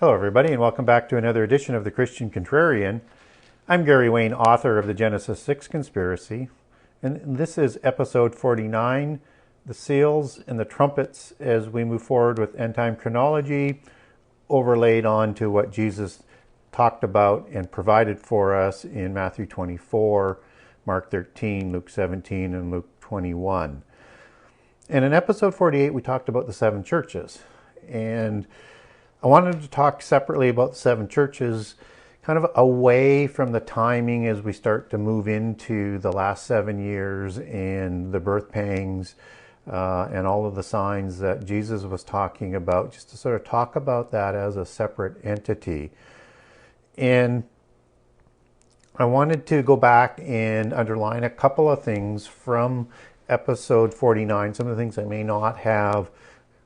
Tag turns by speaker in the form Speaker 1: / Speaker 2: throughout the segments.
Speaker 1: Hello, everybody, and welcome back to another edition of the Christian Contrarian. I'm Gary Wayne, author of the Genesis 6 Conspiracy, and this is episode 49, The Seals and the Trumpets, as we move forward with end-time chronology, overlaid onto what Jesus talked about and provided for us in Matthew 24, Mark 13, Luke 17, and Luke 21. And in episode 48, we talked about the seven churches, and I wanted to talk separately about the seven churches, kind of away from the timing as we start to move into the last 7 years and the birth pangs and all of the signs that Jesus was talking about, just to sort of talk about that as a separate entity. And I wanted to go back and underline a couple of things from episode 49, some of the things I may not have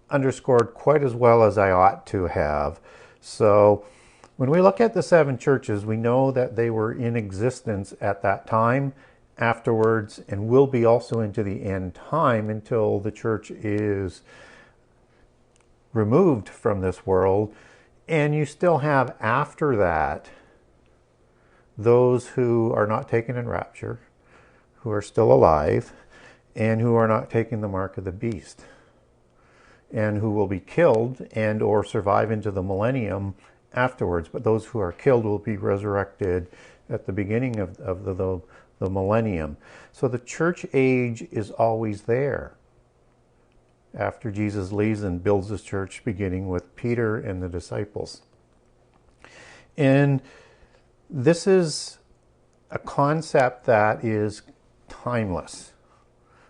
Speaker 1: underscored quite as well as I ought to have. So when we look at the seven churches, we know that they were in existence at that time, afterwards, and will be also into the end time until the church is removed from this world. And you still have after that those who are not taken in rapture, who are still alive, and who are not taking the mark of the beast, and who will be killed and or survive into the millennium afterwards. But those who are killed will be resurrected at the beginning of the millennium. So the church age is always there after Jesus leaves and builds his church, beginning with Peter and the disciples. And this is a concept that is timeless.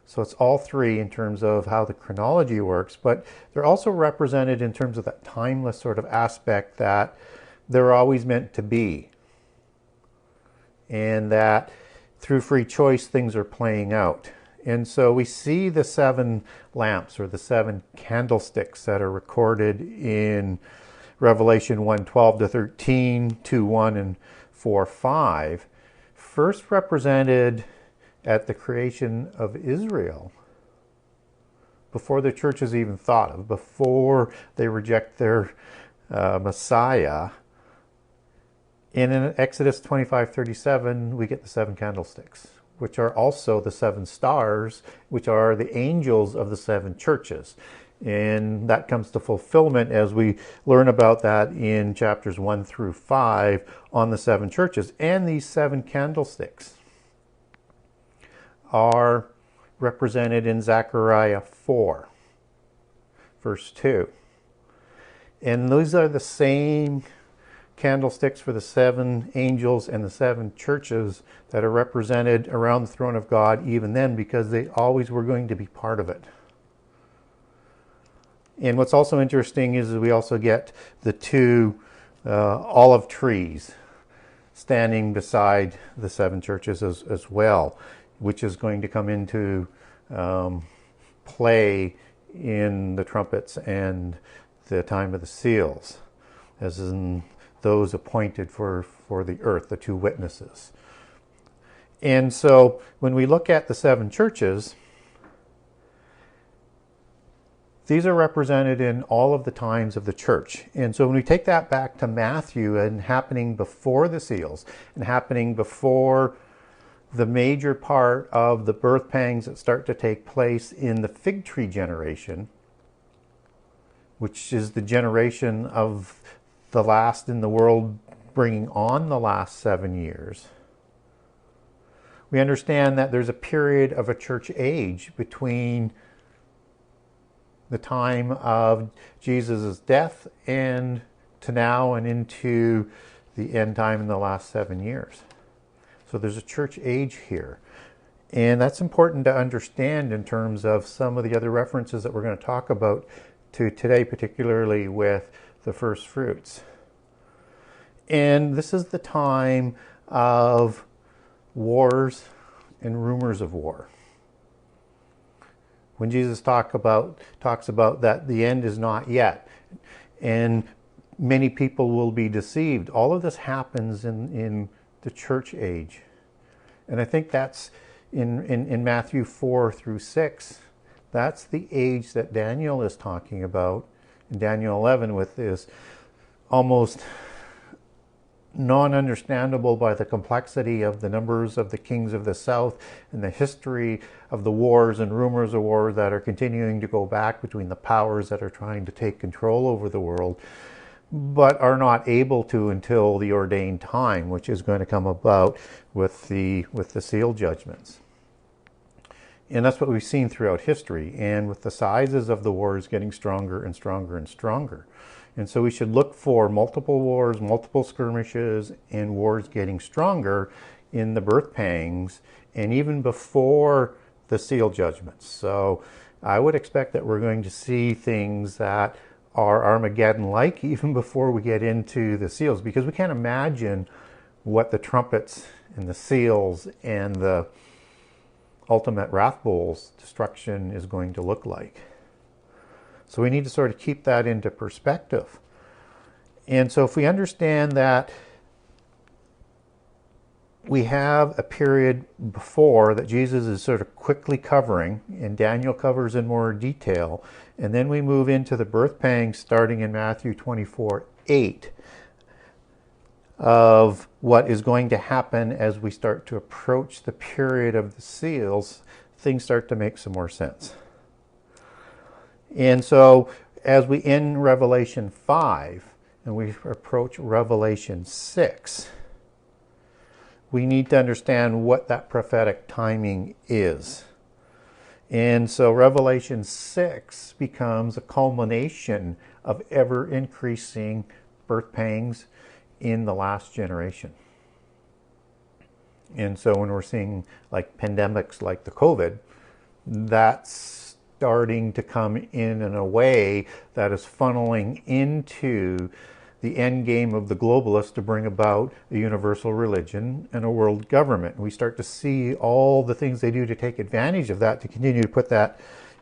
Speaker 1: So it's all three in terms of how the chronology works, but they're also represented in terms of that timeless sort of aspect that they're always meant to be. And that through free choice, things are playing out. And so we see the seven lamps or the seven candlesticks that are recorded in Revelation 1:12 to 13, 2:1 and 4:5, first represented at the creation of Israel, before the church is even thought of, before they reject their Messiah. And in Exodus 25:37, we get the seven candlesticks, which are also the seven stars, which are the angels of the seven churches. And that comes to fulfillment as we learn about that in chapters 1 through 5 on the seven churches. And these seven candlesticks are represented in Zechariah 4, verse 2. And those are the same candlesticks for the seven angels and the seven churches that are represented around the throne of God even then, because they always were going to be part of it. And what's also interesting is we also get the two olive trees standing beside the seven churches as well, which is going to come into play in the trumpets and the time of the seals, as in those appointed for the earth, the two witnesses. And so when we look at the seven churches, these are represented in all of the times of the church. And so when we take that back to Matthew and happening before the seals and happening before the major part of the birth pangs that start to take place in the fig tree generation, which is the generation of the last in the world bringing on the last 7 years, we understand that there's a period of a church age between the time of Jesus' death and to now and into the end time in the last 7 years. So there's a church age here. And that's important to understand in terms of some of the other references that we're going to talk about to today, particularly with the first fruits. And this is the time of wars and rumors of war. When Jesus talks about that the end is not yet, and many people will be deceived. All of this happens in the church age. And I think that's in Matthew 4 through 6. That's the age that Daniel is talking about in Daniel 11 with this almost non-understandable by the complexity of the numbers of the kings of the south and the history of the wars and rumors of war that are continuing to go back between the powers that are trying to take control over the world, but are not able to until the ordained time, which is going to come about with the seal judgments. And that's what we've seen throughout history, and with the sizes of the wars getting stronger and stronger and stronger. And so we should look for multiple wars, multiple skirmishes, and wars getting stronger in the birth pangs and even before the seal judgments. So I would expect that we're going to see things that are Armageddon-like even before we get into the seals, because we can't imagine what the trumpets and the seals and the ultimate wrath bowl's destruction is going to look like. So we need to sort of keep that into perspective. And so if we understand that we have a period before that Jesus is sort of quickly covering, and Daniel covers in more detail, and then we move into the birth pangs starting in Matthew 24:8 of what is going to happen as we start to approach the period of the seals, things start to make some more sense. And so as we end Revelation 5 and we approach Revelation 6, we need to understand what that prophetic timing is. And so Revelation 6 becomes a culmination of ever increasing birth pangs in the last generation. And so when we're seeing like pandemics like the COVID, that's starting to come in a way that is funneling into the end game of the globalists to bring about a universal religion and a world government. We start to see all the things they do to take advantage of that, to continue to put that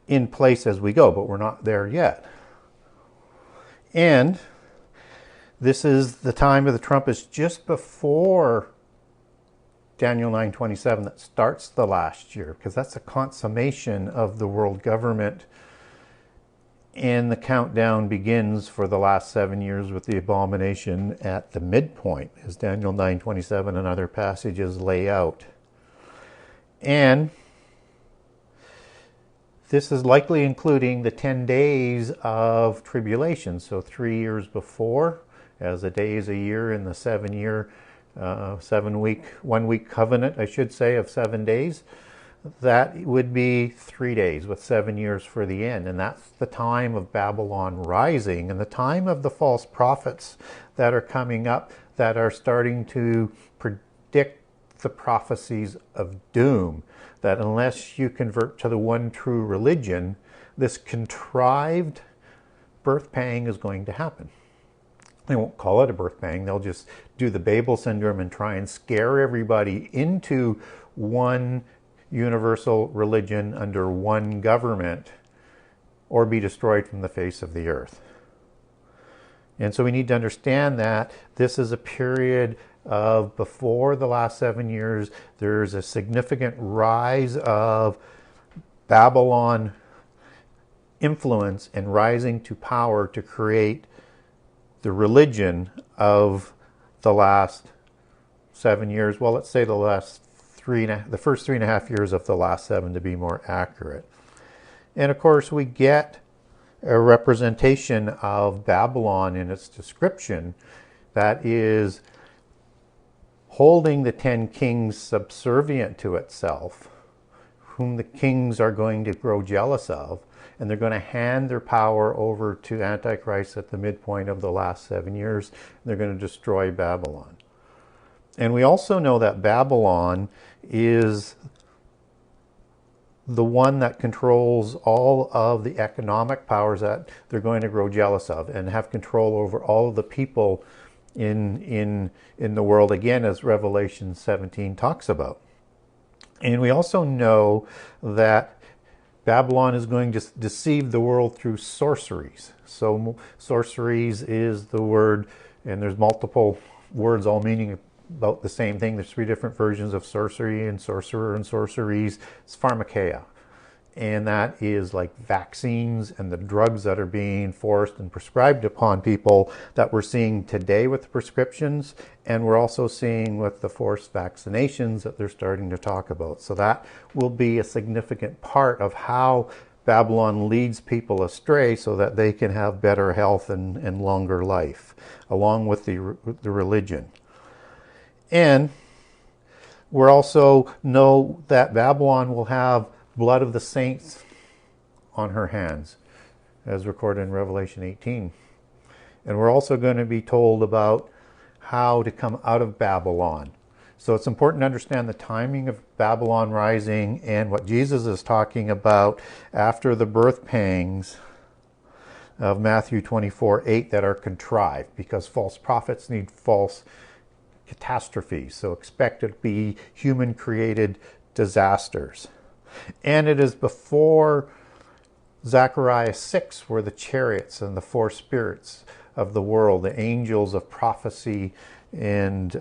Speaker 1: in place as we go, but we're not there yet. And this is the time of the trumpets just before Daniel 9:27 that starts the last year, because that's the consummation of the world government, and the countdown begins for the last 7 years with the abomination at the midpoint, as Daniel 9:27 and other passages lay out. And this is likely including the 10 days of tribulation, so 3 years before, as a day is a year in the 7-year 1 week covenant, I should say, of 7 days. That would be 3 days with 7 years for the end. And that's the time of Babylon rising and the time of the false prophets that are coming up, that are starting to predict the prophecies of doom, that unless you convert to the one true religion, this contrived birth pang is going to happen. They won't call it a birth pang. They'll just do the Babel syndrome and try and scare everybody into one universal religion under one government, or be destroyed from the face of the earth. And so we need to understand that this is a period of before the last 7 years. There's a significant rise of Babylon influence and rising to power to create the religion of the last 7 years. Well, let's say the first 3.5 years of the last 7 to be more accurate. And of course, we get a representation of Babylon in its description that is holding the 10 kings subservient to itself, whom the kings are going to grow jealous of, and they're going to hand their power over to Antichrist at the midpoint of the last 7 years. They're going to destroy Babylon. And we also know that Babylon is the one that controls all of the economic powers that they're going to grow jealous of, and have control over all of the people in the world, again, as Revelation 17 talks about. And we also know that Babylon is going to deceive the world through sorceries. So sorceries is the word, and there's multiple words all meaning about the same thing. There's 3 different versions of sorcery and sorcerer and sorceries. It's pharmakeia. And that is like vaccines and the drugs that are being forced and prescribed upon people that we're seeing today with the prescriptions. And we're also seeing with the forced vaccinations that they're starting to talk about. So that will be a significant part of how Babylon leads people astray so that they can have better health and longer life, along with the religion. And we also know that Babylon will have blood of the saints on her hands, as recorded in Revelation 18. And we're also going to be told about how to come out of Babylon. So it's important to understand the timing of Babylon rising and what Jesus is talking about after the birth pangs of Matthew 24:8 that are contrived, because false prophets need false catastrophes. So expect it to be human-created disasters. And it is before Zechariah 6 where the chariots and the four spirits of the world, the angels of prophecy and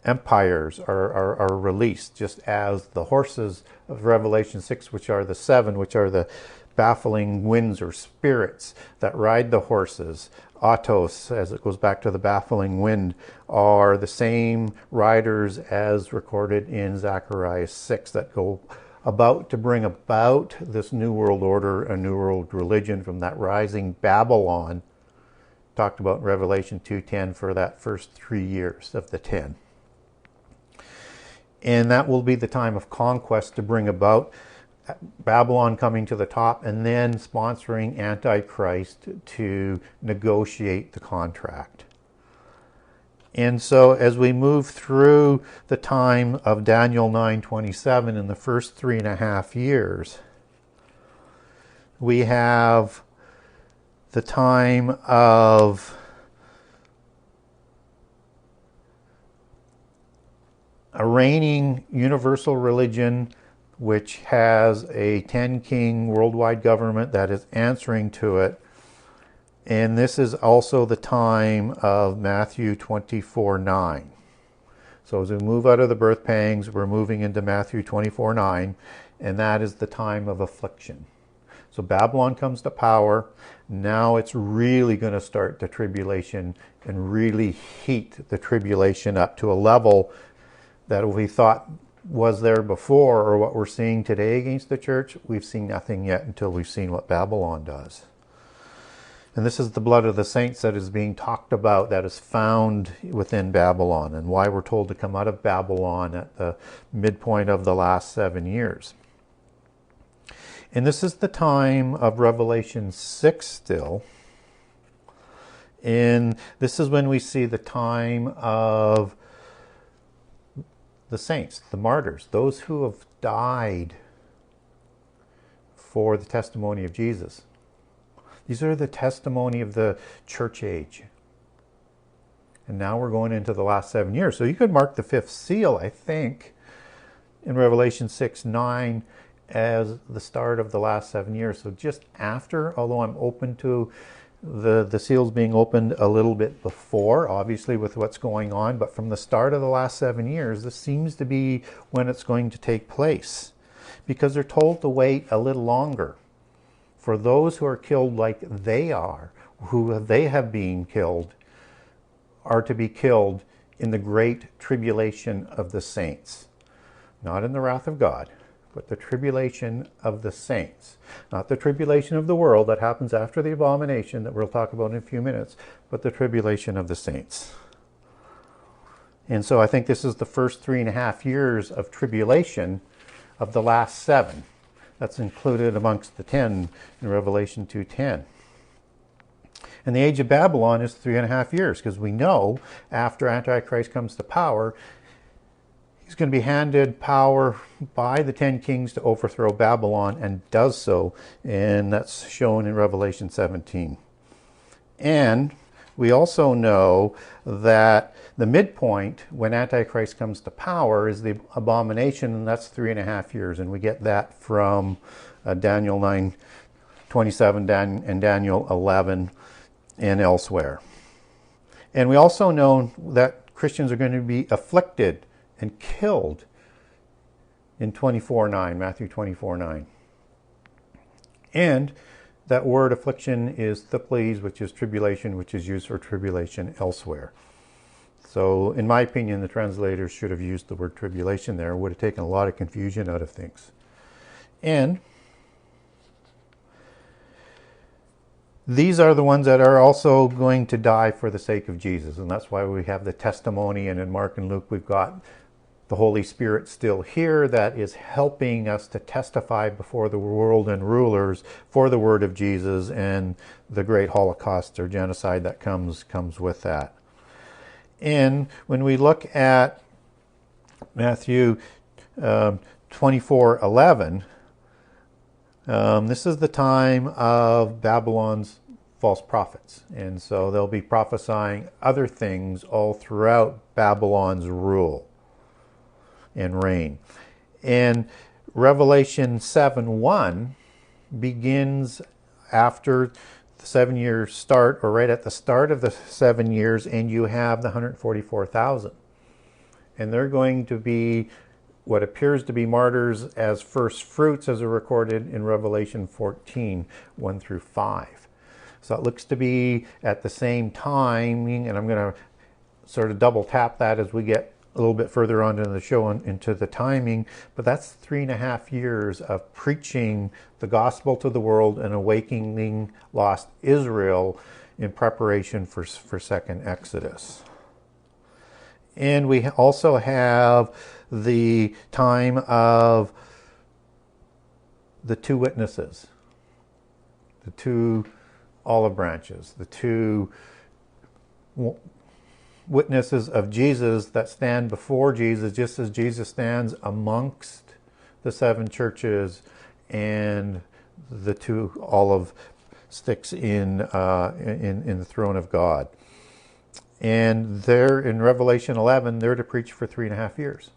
Speaker 1: empires are released, just as the horses of Revelation 6, which are the seven, which are the baffling winds or spirits that ride the horses, autos, as it goes back to the baffling wind, are the same riders as recorded in Zechariah 6 that go about to bring about this new world order, a new world religion from that rising Babylon, talked about in Revelation 2:10 for that first 3 years of the 10. And that will be the time of conquest to bring about Babylon coming to the top and then sponsoring Antichrist to negotiate the contract. And so as we move through the time of Daniel 9:27 in the first 3.5 years, we have the time of a reigning universal religion which has a 10-king worldwide government that is answering to it. And this is also the time of Matthew 24:9. So as we move out of the birth pangs, we're moving into Matthew 24:9, and that is the time of affliction. So Babylon comes to power. Now it's really going to start the tribulation and really heat the tribulation up to a level that we thought was there before, or what we're seeing today against the church, we've seen nothing yet until we've seen what Babylon does. And this is the blood of the saints that is being talked about, that is found within Babylon, and why we're told to come out of Babylon at the midpoint of the last 7 years. And this is the time of Revelation 6 still. And this is when we see the time of the saints, the martyrs, those who have died for the testimony of Jesus. These are the testimony of the church age. And now we're going into the last 7 years. So you could mark the fifth seal, I think, in Revelation 6:9 as the start of the last 7 years. So just after, although I'm open to the seals being opened a little bit before, obviously with what's going on, but from the start of the last 7 years, this seems to be when it's going to take place, because they're told to wait a little longer for those who are killed like they are, who they have been killed, are to be killed in the great tribulation of the saints, not in the wrath of God, but the tribulation of the saints. Not the tribulation of the world that happens after the abomination that we'll talk about in a few minutes, but the tribulation of the saints. And so I think this is the first 3.5 years of tribulation of the last 7. That's included amongst the 10 in Revelation 2:10. And the age of Babylon is 3.5 years, because we know after Antichrist comes to power, he's going to be handed power by the 10 kings to overthrow Babylon, and does so, and that's shown in Revelation 17. And we also know that the midpoint when Antichrist comes to power is the abomination, and that's 3.5 years, and we get that from Daniel 9:27 and Daniel 11 and elsewhere. And we also know that Christians are going to be afflicted and killed in 24:9, Matthew 24:9. And that word affliction is thiples, which is tribulation, which is used for tribulation elsewhere. So in my opinion, the translators should have used the word tribulation there. It would have taken a lot of confusion out of things. And these are the ones that are also going to die for the sake of Jesus. And that's why we have the testimony. And in Mark and Luke, we've got the Holy Spirit still here that is helping us to testify before the world and rulers for the word of Jesus and the great Holocaust or genocide that comes with that. And when we look at Matthew 24:11, this is the time of Babylon's false prophets. And so they'll be prophesying other things all throughout Babylon's rule and reign. And Revelation 7:1 begins after the 7 years start, or right at the start of the 7 years, and you have the 144,000. And they're going to be what appears to be martyrs as first fruits, as are recorded in Revelation 14, 1 through 5. So it looks to be at the same timing, and I'm going to sort of double tap that as we get a little bit further on in the show into the timing, but that's 3.5 years of preaching the gospel to the world and awakening lost Israel in preparation for second Exodus. And we also have the time of the two witnesses, the two olive branches, the two witnesses of Jesus that stand before Jesus, just as Jesus stands amongst the seven churches and the two olive sticks in the throne of God. And they're in Revelation 11, they're to preach for 3.5 years.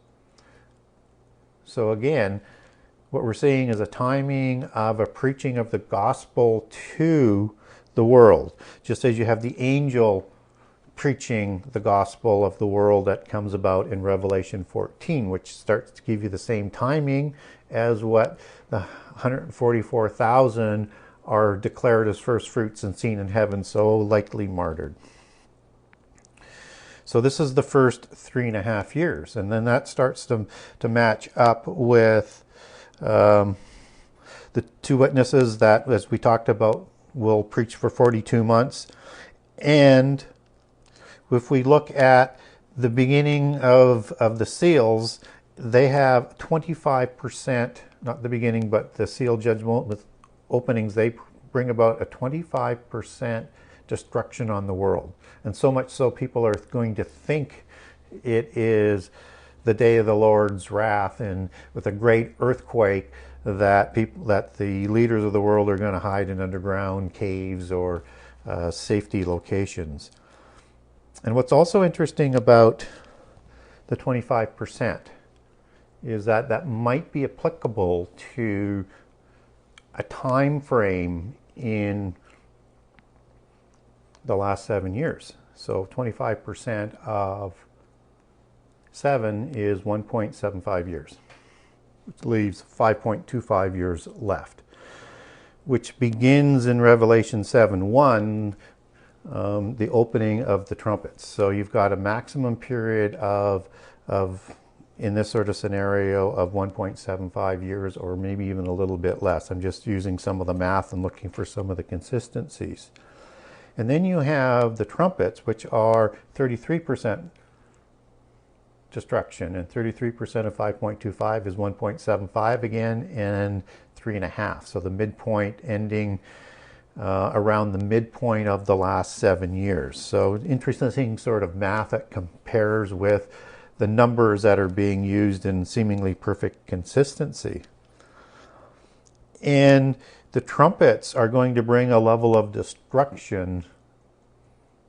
Speaker 1: So again, what we're seeing is a timing of a preaching of the gospel to the world, just as you have the angel preaching the gospel of the world that comes about in Revelation 14, which starts to give you the same timing as what the 144,000 are declared as first fruits and seen in heaven, so likely martyred. So this is the first 3.5 years, and then that starts to match up with the two witnesses that, as we talked about, will preach for 42 months. And if we look at the beginning of the seals, they have 25%, not the beginning, but the seal judgment with openings, they bring about a 25% destruction on the world. And so much so people are going to think it is the day of the Lord's wrath, and with a great earthquake that the leaders of the world are going to hide in underground caves or safety locations. And what's also interesting about the 25% is that might be applicable to a time frame in the last 7 years. So 25% of 7 is 1.75 years, which leaves 5.25 years left, which begins in Revelation 7:1, the opening of the trumpets. So you've got a maximum period of in this sort of scenario of 1.75 years, or maybe even a little bit less. I'm just using some of the math and looking for some of the consistencies. And then you have the trumpets, which are 33% destruction, and 33% of 5.25 is 1.75 again, and 3.5. So the midpoint ending around the midpoint of the last 7 years. So interesting sort of math that compares with the numbers that are being used in seemingly perfect consistency. And the trumpets are going to bring a level of destruction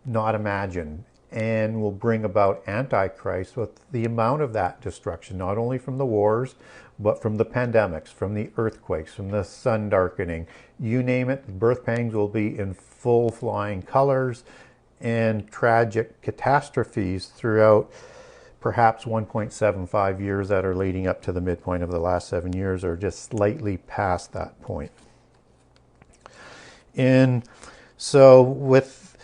Speaker 1: not imagined, and will bring about Antichrist with the amount of that destruction, not only from the wars, but from the pandemics, from the earthquakes, from the sun darkening. You name it, the birth pangs will be in full flying colors, and tragic catastrophes throughout perhaps 1.75 years that are leading up to the midpoint of the last 7 years, or just slightly past that point. And so with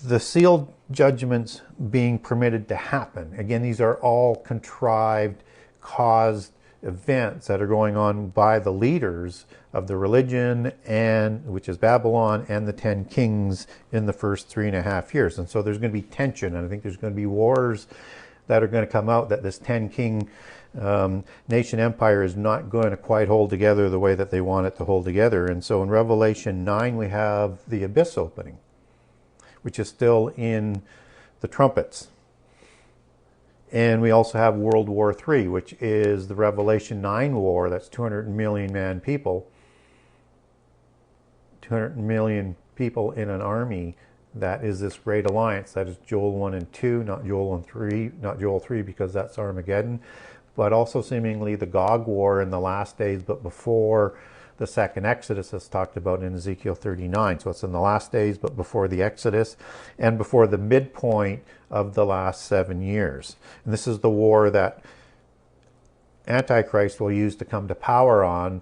Speaker 1: the sealed judgments being permitted to happen, again, these are all contrived, caused events that are going on by the leaders of the religion, and which is Babylon, and the 10 kings in the first 3.5 years. And so there's going to be tension, and I think there's going to be wars that are going to come out, that this 10 king nation empire is not going to quite hold together the way that they want it to hold together. And so in Revelation 9 we have the abyss opening, which is still in the trumpets. And we also have World War III, which is the Revelation 9 war. That's 200 million man people. 200 million people in an army. That is this great alliance. That is Joel 1 and 2, not Joel and 3, not Joel 3 because that's Armageddon. But also seemingly the Gog war in the last days, but before the second Exodus is talked about in Ezekiel 39. So it's in the last days, but before the Exodus and before the midpoint of the last 7 years. And this is the war that Antichrist will use to come to power on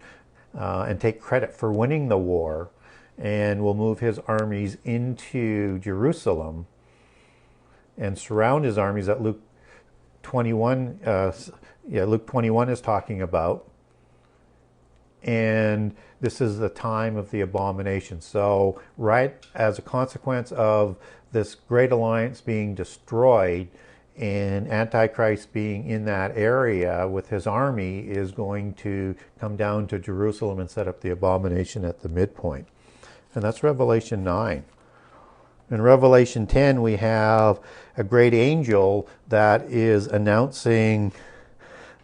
Speaker 1: and take credit for winning the war, and will move his armies into Jerusalem and surround his armies that Luke 21, Luke 21 is talking about. And this is the time of the abomination. So right as a consequence of this great alliance being destroyed and Antichrist being in that area with his army, is going to come down to Jerusalem and set up the abomination at the midpoint. And that's Revelation 9. In Revelation 10 we have a great angel that is announcing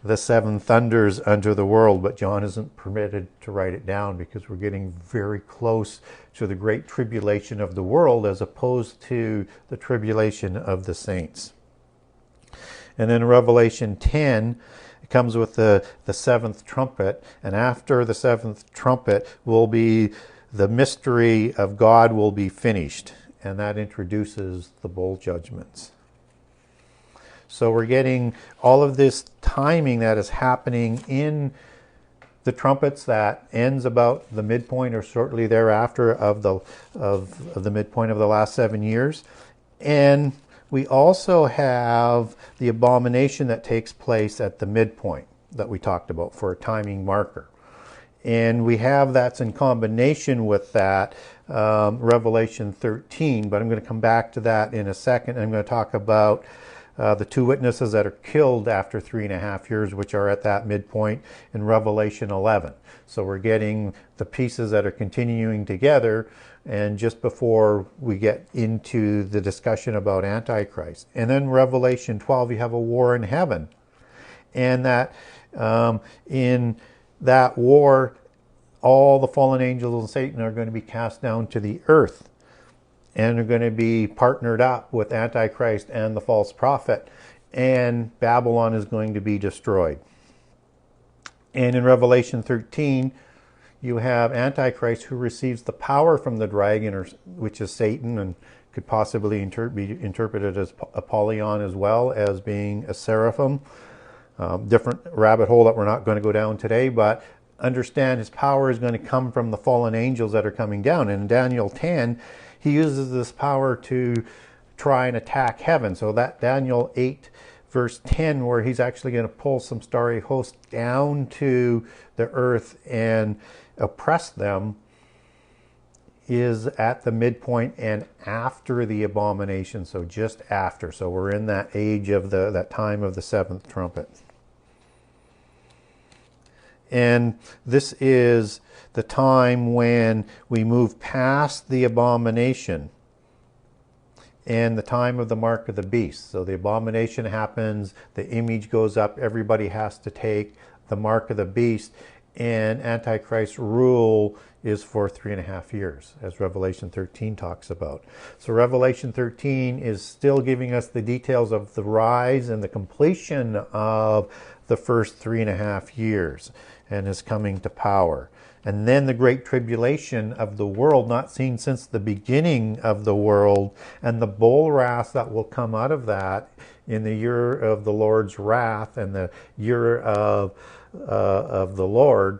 Speaker 1: the 7 thunders unto the world, but John isn't permitted to write it down because we're getting very close to the great tribulation of the world as opposed to the tribulation of the saints. And then Revelation 10, it comes with the 7th trumpet, and after the 7th trumpet will be the mystery of God will be finished, and that introduces the bowl judgments. So we're getting all of this timing that is happening in the trumpets that ends about the midpoint or shortly thereafter of the midpoint of the last 7 years. And we also have the abomination that takes place at the midpoint that we talked about for a timing marker. And we have that's in combination with that Revelation 13, but I'm going to come back to that in a second. I'm going to talk about the 2 witnesses that are killed after 3.5 years, which are at that midpoint in Revelation 11. So we're getting the pieces that are continuing together, and just before we get into the discussion about Antichrist. And then Revelation 12, you have a war in heaven. And that in that war, all the fallen angels and Satan are going to be cast down to the earth, and are going to be partnered up with Antichrist and the false prophet, and Babylon is going to be destroyed. And in Revelation 13, you have Antichrist, who receives the power from the dragon, which is Satan, and could possibly be interpreted as Apollyon as well as being a seraphim. Different rabbit hole that we're not going to go down today, but understand his power is going to come from the fallen angels that are coming down. And in Daniel 10, he uses this power to try and attack heaven. So that Daniel 8 verse 10, where he's actually going to pull some starry hosts down to the earth and oppress them, is at the midpoint and after the abomination. So just after. So we're in that age of that time of the 7th trumpet. And this is the time when we move past the abomination and the time of the mark of the beast. So the abomination happens, the image goes up, everybody has to take the mark of the beast, and Antichrist's rule is for 3.5 years, as Revelation 13 talks about. So Revelation 13 is still giving us the details of the rise and the completion of the first 3.5 years and his coming to power. And then the great tribulation of the world, not seen since the beginning of the world, and the bowl wrath that will come out of that in the year of the Lord's wrath and the year of the Lord,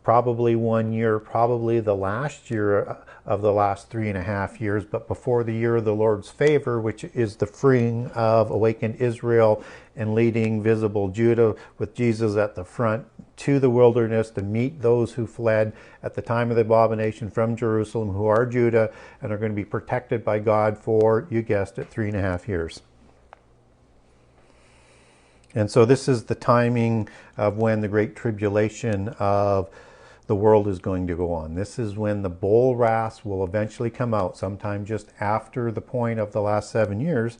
Speaker 1: probably 1 year, probably the last year of the last 3.5 years, but before the year of the Lord's favor, which is the freeing of awakened Israel and leading visible Judah with Jesus at the front to the wilderness to meet those who fled at the time of the abomination from Jerusalem, who are Judah and are going to be protected by God for, you guessed it, 3.5 years. And so this is the timing of when the great tribulation of the world is going to go on. This is when the bowl wrath will eventually come out, sometime just after the point of the last 7 years.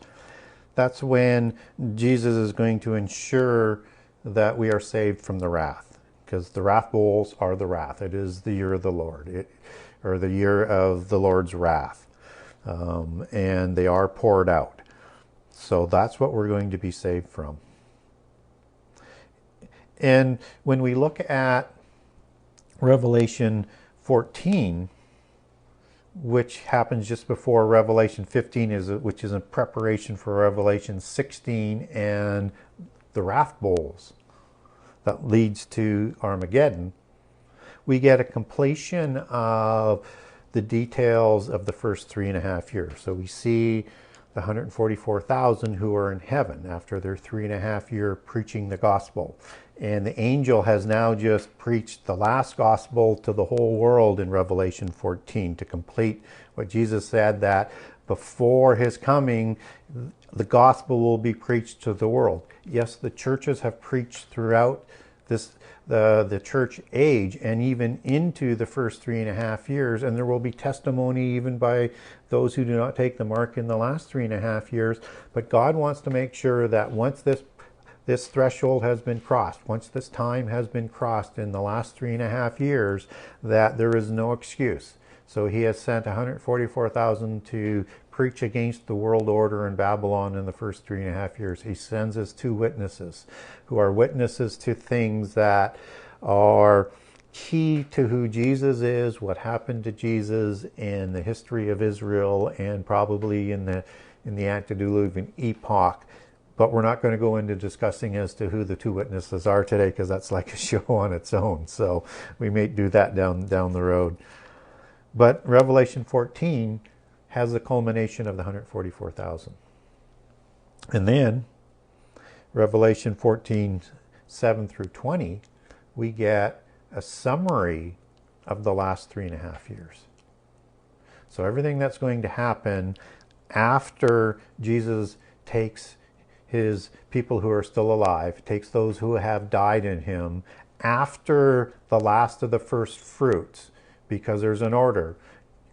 Speaker 1: That's when Jesus is going to ensure that we are saved from the wrath, because the wrath bowls are the wrath. It is the year of the Lord, or the year of the Lord's wrath, and they are poured out. So that's what we're going to be saved from. And when we look at Revelation 14, which happens just before Revelation 15, which is in preparation for Revelation 16 and the wrath bowls that leads to Armageddon, we get a completion of the details of the first 3.5 years. So we see the 144,000 who are in heaven after their 3.5 year preaching the gospel. And the angel has now just preached the last gospel to the whole world in Revelation 14 to complete what Jesus said, that before his coming, the gospel will be preached to the world. Yes, the churches have preached throughout the church age and even into the first 3.5 years, and there will be testimony even by those who do not take the mark in the last 3.5 years. But God wants to make sure that once this threshold has been crossed, once this time has been crossed in the last 3.5 years, that there is no excuse. So he has sent 144,000 to preach against the world order in Babylon in the first 3.5 years. He sends his 2 witnesses, who are witnesses to things that are key to who Jesus is, what happened to Jesus in the history of Israel, and probably in the antediluvian epoch. But we're not going to go into discussing as to who the 2 witnesses are today, because that's like a show on its own. So we may do that down the road. But Revelation 14 has the culmination of the 144,000. And then Revelation 14, 7 through 20, we get a summary of the last 3.5 years. So everything that's going to happen after Jesus takes his people who are still alive, takes those who have died in him, after the last of the first fruits, because there's an order.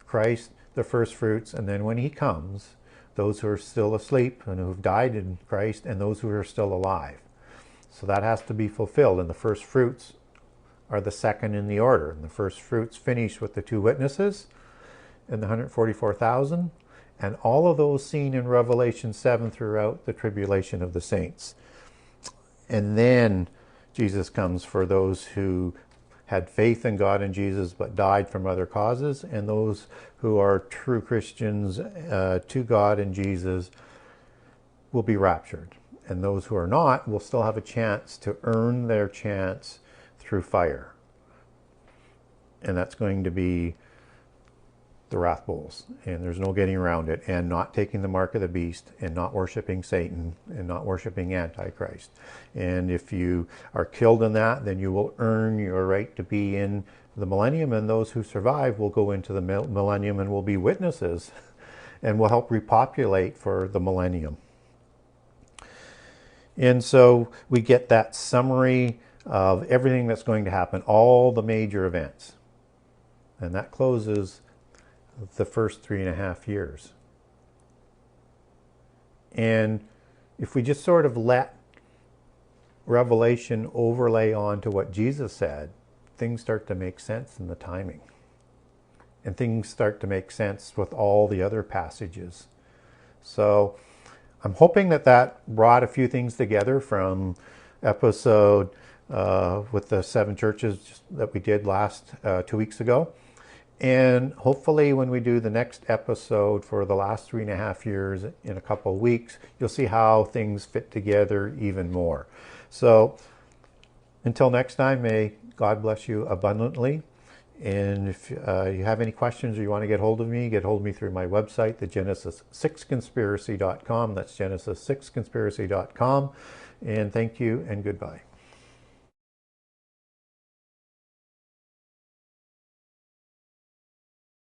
Speaker 1: Christ, the first fruits, and then when he comes, those who are still asleep and who've died in Christ, and those who are still alive. So that has to be fulfilled, and the first fruits are the second in the order. And the first fruits finish with the 2 witnesses and the 144,000, and all of those seen in Revelation 7 throughout the tribulation of the saints. And then Jesus comes for those who had faith in God and Jesus but died from other causes, and those who are true Christians to God and Jesus will be raptured. And those who are not will still have a chance to earn their chance through fire. And that's going to be the wrath bowls, and there's no getting around it, and not taking the mark of the beast, and not worshiping Satan, and not worshiping Antichrist. And if you are killed in that, then you will earn your right to be in the millennium, and those who survive will go into the millennium and will be witnesses and will help repopulate for the millennium. And so we get that summary of everything that's going to happen, all the major events. And that closes the first 3.5 years. And if we just sort of let Revelation overlay onto what Jesus said, things start to make sense in the timing. And things start to make sense with all the other passages. So I'm hoping that brought a few things together from episode with the 7 churches that we did last 2 weeks ago. And hopefully when we do the next episode for the last 3.5 years in a couple of weeks, you'll see how things fit together even more. So until next time, may God bless you abundantly And if you have any questions or you want to get hold of me through my website, the Genesis6conspiracy.com. That's Genesis6conspiracy.com. And thank you and goodbye.